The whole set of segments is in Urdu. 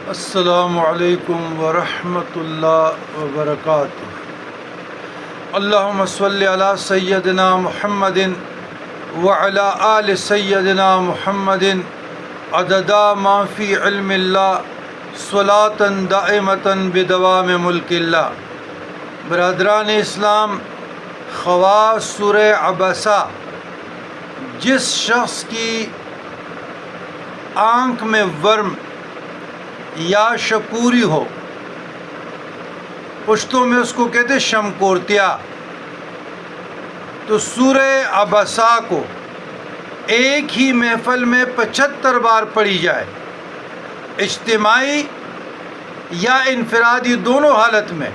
السلام علیکم ورحمۃ اللہ وبرکاتہ۔ اللہم صلی علی سیدنا محمد وعلی آل سیدنا محمد عدد ما فی علم اللہ صلاۃ دائمۃ بدوام ملک اللہ۔ برادران اسلام، خواص سورہ عبسہ جس شخص کی آنکھ میں ورم یا شکوری ہو، پشتوں میں اس کو کہتے شمکورتیا، تو سورہ عبسہ کو ایک ہی محفل میں 75 بار پڑھی جائے، اجتماعی یا انفرادی دونوں حالت میں،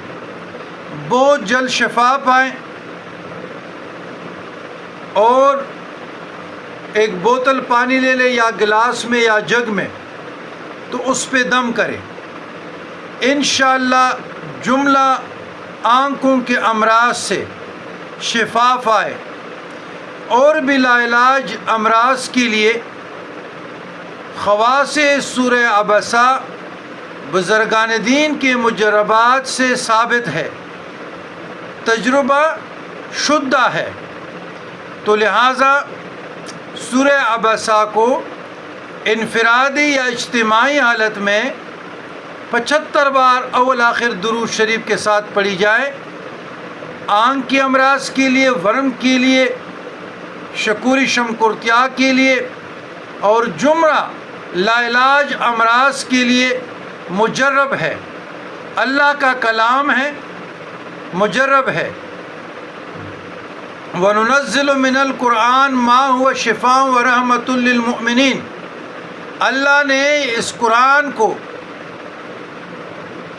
بہت جلد شفا پائیں۔ اور ایک بوتل پانی لے لے یا گلاس میں یا جگ میں، تو اس پہ دم کرے، انشاءاللہ جملہ آنکھوں کے امراض سے شفا پائے۔ اور بھی لاعلاج امراض کے لیے خواص سورہ عبسہ بزرگان دین کے مجربات سے ثابت ہے، تجربہ شدہ ہے، تو لہٰذا سورہ عبسہ کو انفرادی یا اجتماعی حالت میں 75 بار اول آخر درود شریف کے ساتھ پڑھی جائے۔ آنکھ کے امراض کے لیے، ورم کے لیے، شکوری شمکورتیا کے لیے، اور جمرہ لاعلاج امراض کے لیے مجرب ہے، اللہ کا کلام ہے، مجرب ہے۔ وَنُنَزِّلُ مِنَ الْقُرْآنِ مَا هُوَ شِفَاءٌ وَرَحْمَةٌ لِّلْمُؤْمِنِينَ۔ اللہ نے اس قرآن کو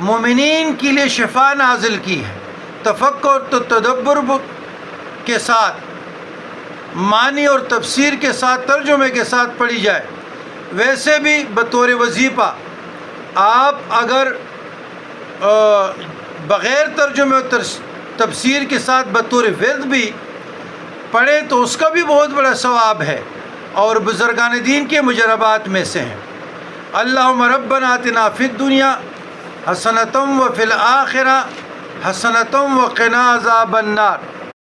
مومنین کے لیے شفا نازل کی ہے، تفکر اور تدبر کے ساتھ، معنی اور تفسیر کے ساتھ، ترجمے کے ساتھ پڑھی جائے۔ ویسے بھی بطور وظیفہ آپ اگر بغیر ترجمے اور تفسیر کے ساتھ بطور ورد بھی پڑھیں تو اس کا بھی بہت بڑا ثواب ہے، اور بزرگان دین کے مجربات میں سے ہیں۔ اللہم ربنا آتنا فی الدنیا حسنۃ وفی الآخرہ حسنۃ وقنا عذاب النار۔